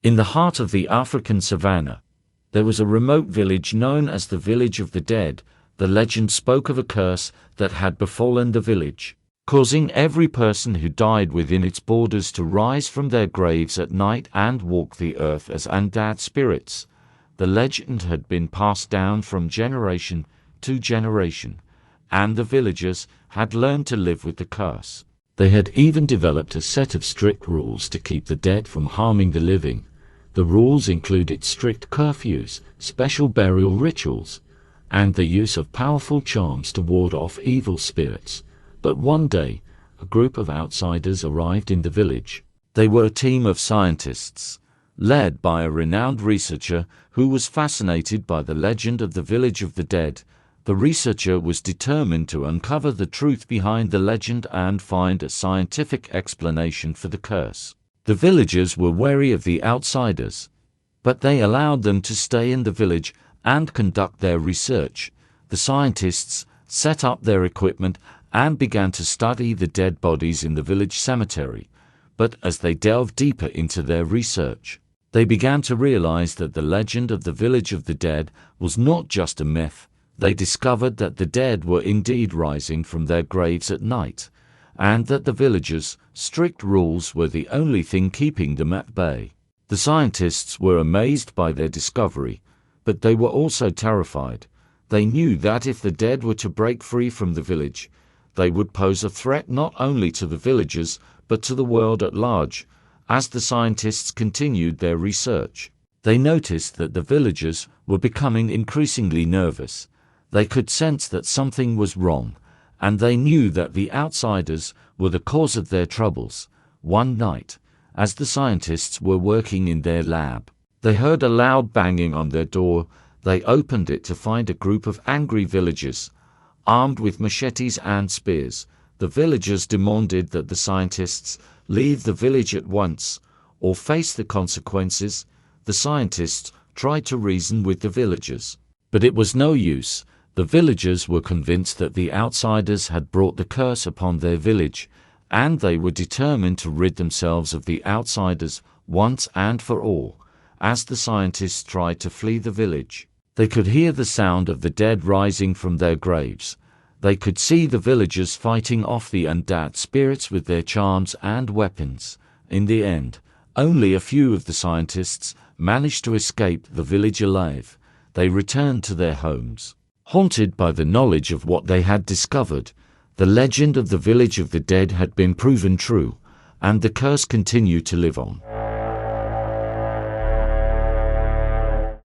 In the heart of the African savannah, there was a remote village known as the Village of the Dead. The legend spoke of a curse that had befallen the village, causing every person who died within its borders to rise from their graves at night and walk the earth as undead spirits. The legend had been passed down from generation to generation, and the villagers had learned to live with the curse. They had even developed a set of strict rules to keep the dead from harming the living. The rules included strict curfews, special burial rituals, and the use of powerful charms to ward off evil spirits. But one day, a group of outsiders arrived in the village. They were a team of scientists, led by a renowned researcher who was fascinated by the legend of the Village of the Dead. The researcher was determined to uncover the truth behind the legend and find a scientific explanation for the curse. The villagers were wary of the outsiders, but they allowed them to stay in the village and conduct their research. The scientists set up their equipment and began to study the dead bodies in the village cemetery. But as they delved deeper into their research, they began to realize that the legend of the Village of the Dead was not just a myth. They discovered that the dead were indeed rising from their graves at night, and that the villagers' strict rules were the only thing keeping them at bay. The scientists were amazed by their discovery, but they were also terrified. They knew that if the dead were to break free from the village, they would pose a threat not only to the villagers, but to the world at large. As the scientists continued their research, they noticed that the villagers were becoming increasingly nervous. They could sense that something was wrong, and they knew that the outsiders were the cause of their troubles. One night, as the scientists were working in their lab, they heard a loud banging on their door. They opened it to find a group of angry villagers, armed with machetes and spears. The villagers demanded that the scientists leave the village at once, or face the consequences. The scientists tried to reason with the villagers, but it was no use. The villagers were convinced that the outsiders had brought the curse upon their village, and they were determined to rid themselves of the outsiders once and for all. As the scientists tried to flee the village, they could hear the sound of the dead rising from their graves. They could see the villagers fighting off the undead spirits with their charms and weapons. In the end, only a few of the scientists managed to escape the village alive. They returned to their homes, haunted by the knowledge of what they had discovered. The legend of the Village of the Dead had been proven true, and the curse continued to live on.